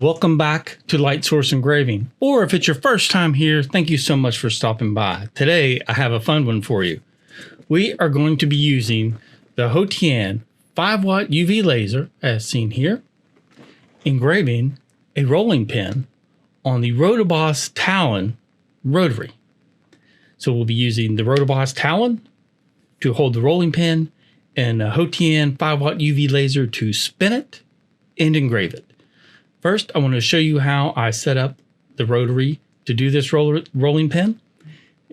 Welcome back to Light Source Engraving, or if it's your first time here, thank you so much for stopping by. Today, I have a fun one for you. We are going to be using the A HAO-TIAN 5-watt UV laser, as seen here, engraving a rolling pin on the Rotoboss Talon rotary. So we'll be using the Rotoboss Talon to hold the rolling pin and a HAO-TIAN 5-watt UV laser to spin it and engrave it. First, I want to show you how I set up the rotary to do this rolling pin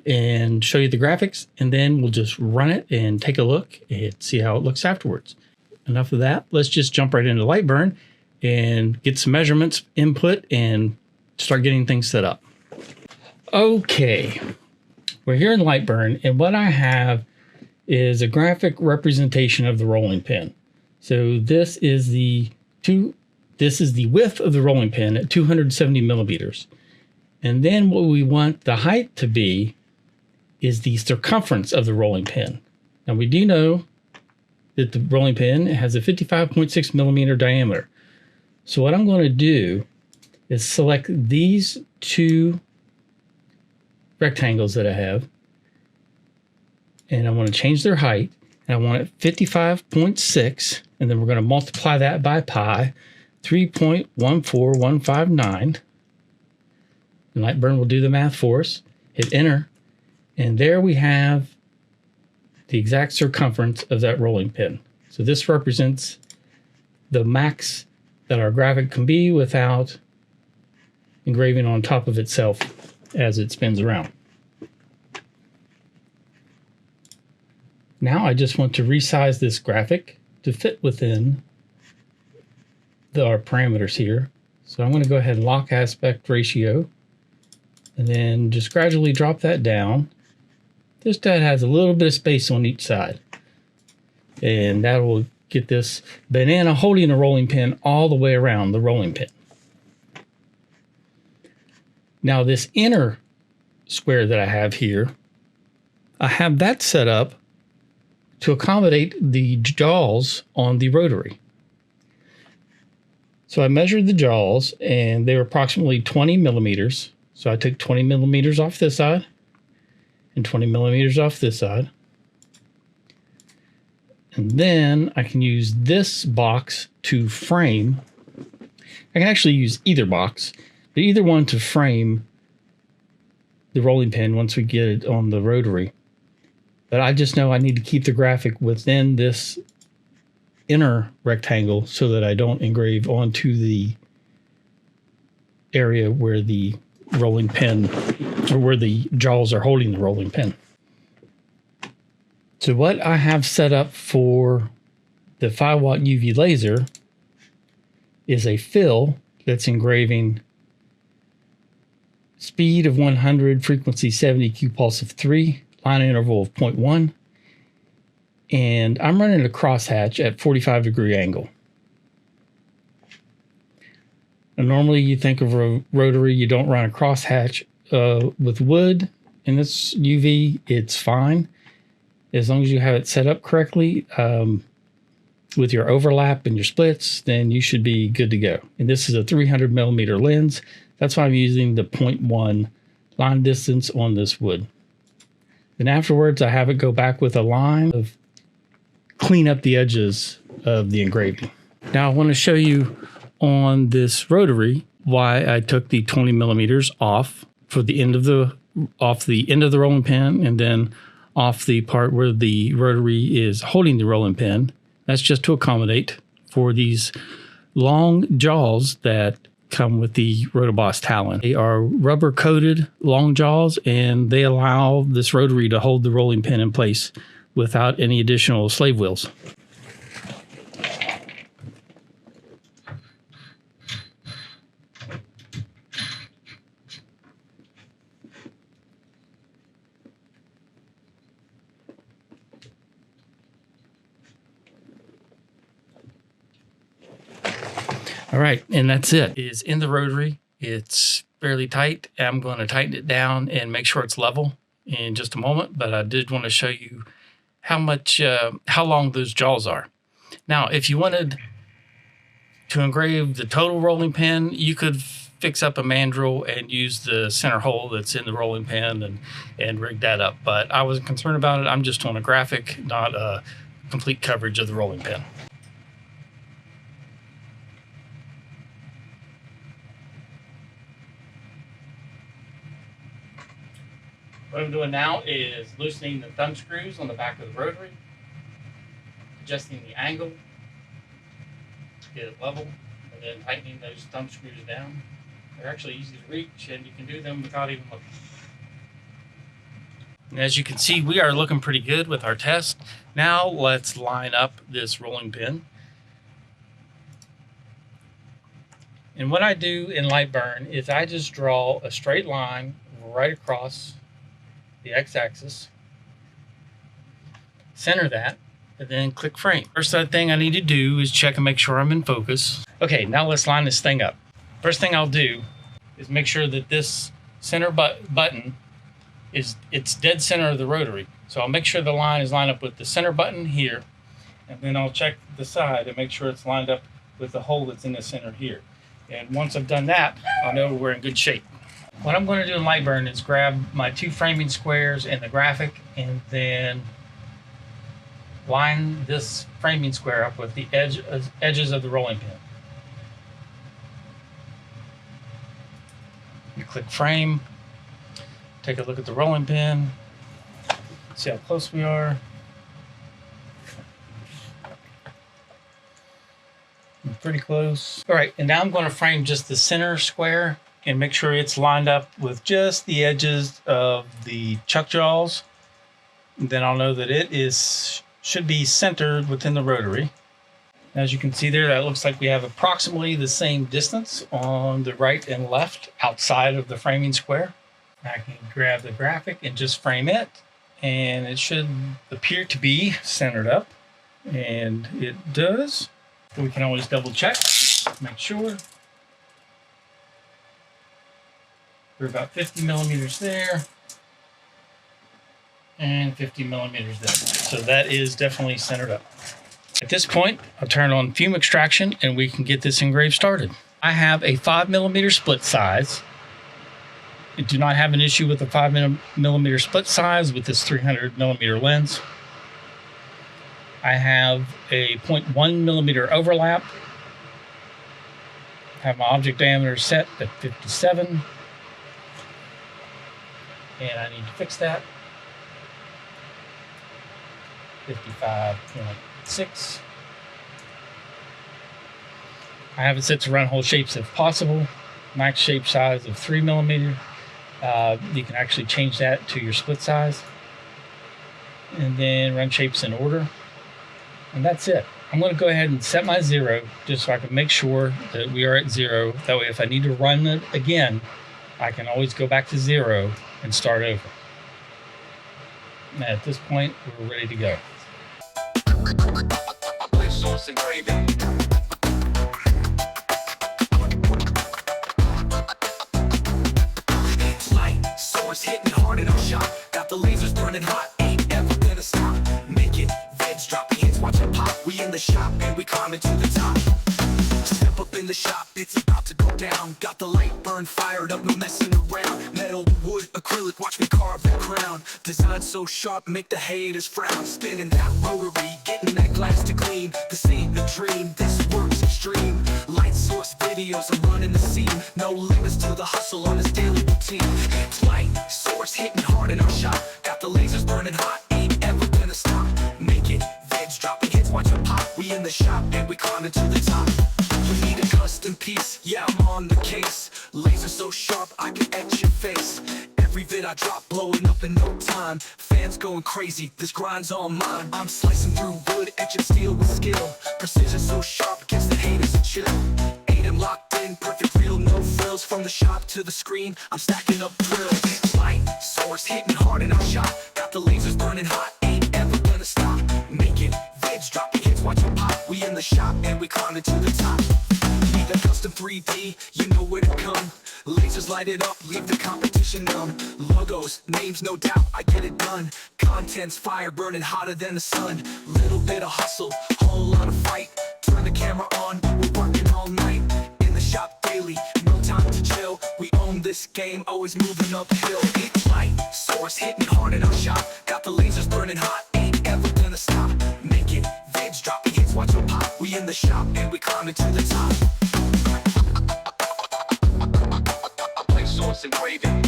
and show you the graphics, and then we'll just run it and take a look and see how it looks afterwards. Enough of that. Let's just jump right into LightBurn and get some measurements input and start getting things set up. Okay, we're here in LightBurn, and what I have is a graphic representation of the rolling pin. So this is the width of the rolling pin at 270 millimeters. And then what we want the height to be is the circumference of the rolling pin. Now we do know that the rolling pin has a 55.6 millimeter diameter. So what I'm going to do is select these two rectangles that I have, and I want to change their height, and I want it 55.6, and then we're going to multiply that by pi, 3.14159. And LightBurn will do the math for us. Hit enter, and there we have the exact circumference of that rolling pin. So this represents the max that our graphic can be without engraving on top of itself as it spins around. Now I just want to resize this graphic to fit within our parameters here. So I'm going to go ahead and lock aspect ratio and then just gradually drop that down. This that has a little bit of space on each side, and that will get this banana holding the rolling pin all the way around the rolling pin. Now this inner square that I have here, I have that set up to accommodate the jaws on the rotary. So I measured the jaws, and they were approximately 20 millimeters. So I took 20 millimeters off this side and 20 millimeters off this side. And then I can use this box to frame. I can actually use either box, but either one to frame the rolling pin once we get it on the rotary. But I just know I need to keep the graphic within this inner rectangle so that I don't engrave onto the area where the rolling pin, or where the jaws are holding the rolling pin. So what I have set up for the 5-watt UV laser is a fill that's engraving speed of 100, frequency 70, Q pulse of 3, line interval of 0.1. And I'm running a crosshatch at 45-degree angle. Now, normally you think of a rotary, you don't run a crosshatch. With wood in this UV, it's fine. As long as you have it set up correctly with your overlap and your splits, then you should be good to go. And this is a 300 millimeter lens. That's why I'm using the 0.1 line distance on this wood. Then afterwards, I have it go back with a line of clean up the edges of the engraving. Now I want to show you on this rotary why I took the 20 millimeters off for the end of the rolling pin, and then off the part where the rotary is holding the rolling pin. That's just to accommodate for these long jaws that come with the Rotoboss Talon. They are rubber coated long jaws, and they allow this rotary to hold the rolling pin in place without any additional slave wheels. All right, and that's it. It's in the rotary. It's fairly tight. I'm going to tighten it down and make sure it's level in just a moment, but I did want to show you how long those jaws are. Now, if you wanted To engrave the total rolling pin, you could fix up a mandrel and use the center hole that's in the rolling pin and rig that up. But I wasn't concerned about it. I'm just doing a graphic, not a complete coverage of the rolling pin. What I'm doing now is loosening the thumb screws on the back of the rotary, adjusting the angle, get it level, and then tightening those thumb screws down. They're actually easy to reach, and you can do them without even looking. And as you can see, we are looking pretty good with our test. Now let's line up this rolling pin. And what I do in LightBurn is I just draw a straight line right across the x-axis, center that, and then click frame. First thing I need to do is check and make sure I'm in focus. Okay, now let's line this thing up. First thing I'll do is make sure that this center button it's dead center of the rotary. So I'll make sure the line is lined up with the center button here, and then I'll check the side and make sure it's lined up with the hole that's in the center here. And once I've done that, I'll know we're in good shape. What I'm going to do in LightBurn is grab my 2 framing squares and the graphic, and then line this framing square up with the edges of the rolling pin. You click frame, take a look at the rolling pin, see how close we are. We're pretty close. All right, and now I'm going to frame just the center square and make sure it's lined up with just the edges of the chuck jaws. And then I'll know that it should be centered within the rotary. As you can see there, that looks like we have approximately the same distance on the right and left outside of the framing square. I can grab the graphic and just frame it, and it should appear to be centered up, and it does. We can always double check, make sure. We're about 50 millimeters there and 50 millimeters there. So that is definitely centered up. At this point, I'll turn on FUME Extraction and we can get this engraved started. I have a 5 millimeter split size. I do not have an issue with the 5 millimeter split size with this 300 millimeter lens. I have a 0.1 millimeter overlap. I have my object diameter set at 57. And I need to fix that. 55.6. I have it set to run hole shapes if possible. Max shape size of 3 millimeter. You can actually change that to your split size. And then run shapes in order. And that's it. I'm going to go ahead and set my 0 just so I can make sure that we are at 0. That way if I need to run it again, I can always go back to 0 and start over. And at this point, we're ready to go. Source engraving. Light source hitting hard in our shop. Got the lasers burning hot, ain't ever gonna stop. Make it, veds dropping hits, watch it pop. We in the shop and we climbing to the top. Step up in the shop, it's about to go down. Got the LightBurn fired up, no messing around. Metal, wood, acrylic, watch me carve that crown. Design so sharp, make the haters frown. Spinning that rotary, getting that glass to clean. This ain't a dream, this works extreme. Light source videos, I'm running the scene. No limits to the hustle on this daily routine. Light source hitting hard in our shop. Got the lasers burning hot, ain't ever gonna stop. Make it, veds dropping hits, watch it pop. We in the shop and we climbing to the top. You need a custom piece, yeah, I'm on the case. Laser so sharp, I can etch your face. Every vid I drop, blowing up in no time. Fans going crazy, this grind's on mine. I'm slicing through wood, etching steel with skill. Precision so sharp, gets the haters a chill. 8M locked in, perfect feel, no frills. From the shop to the screen, I'm stacking up thrills. Light source hitting hard in our shop. Got the lasers burning hot, ain't ever gonna stop. Make it, vids dropping hits, watch it pop. We in the shop and we climbing to the top. Need a custom 3D, you know where to come. Lasers light it up, leave the competition numb. Logos, names, no doubt, I get it done. Content's fire, burning hotter than the sun. Little bit of hustle, whole lot of fight. Turn the camera on, we're working all night, in the shop daily, no time to chill. We own this game, always moving uphill. It's light source hitting hard in our shop. Got the lasers burning hot, ain't ever gonna stop. Make it, vids dropping hits, watch them pop. We in the shop and we climbing to the top. Light source engraving.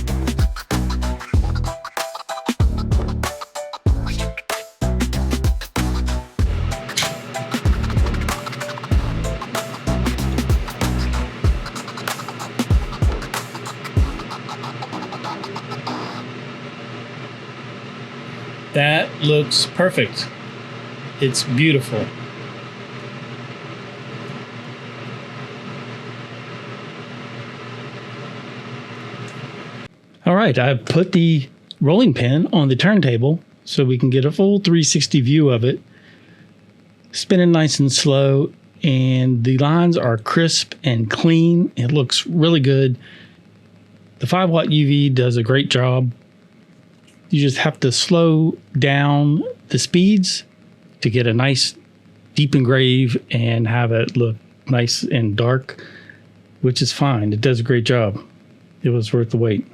That looks perfect. It's beautiful. All right, I've put the rolling pin on the turntable so we can get a full 360 view of it. Spinning nice and slow, and the lines are crisp and clean. It looks really good. The 5-watt UV does a great job. You just have to slow down the speeds to get a nice deep engrave and have it look nice and dark, which is fine. It does a great job. It was worth the wait.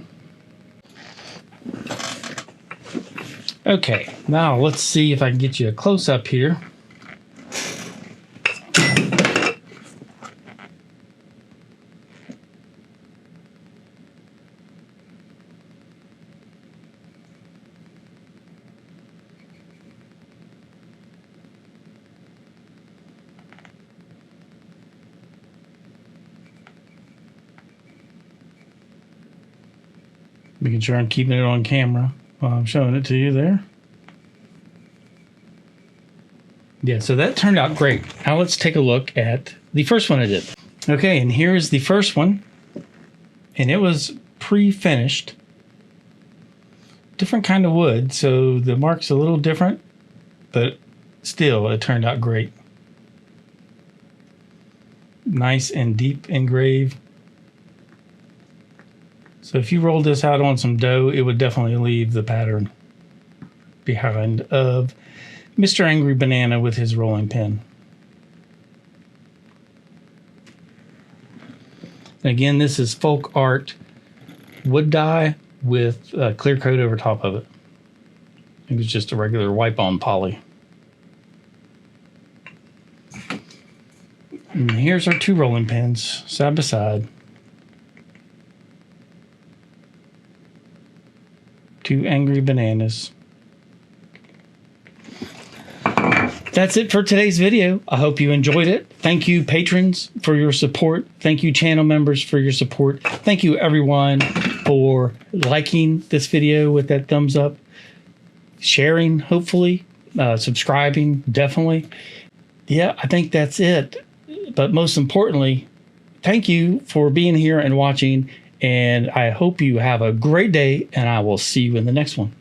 Okay, now let's see if I can get you a close-up here. Making sure I'm keeping it on camera while I'm showing it to you there. Yeah, so that turned out great. Now let's take a look at the first one I did. Okay, and here's the first one. And it was pre-finished. Different kind of wood, so the mark's a little different, but still it turned out great. Nice and deep engraved. So if you rolled this out on some dough, it would definitely leave the pattern behind of Mr. Angry Banana with his rolling pin. And again, this is folk art wood dye with clear coat over top of it. It was just a regular wipe-on poly. And here's our two rolling pins side by side. Two angry bananas. That's it for today's video. I hope you enjoyed it. Thank you, patrons, for your support. Thank you, channel members, for your support. Thank you, everyone, for liking this video with that thumbs up, sharing, hopefully, subscribing, definitely. Yeah, I think that's it. But most importantly, thank you for being here and watching. And I hope you have a great day, and I will see you in the next one.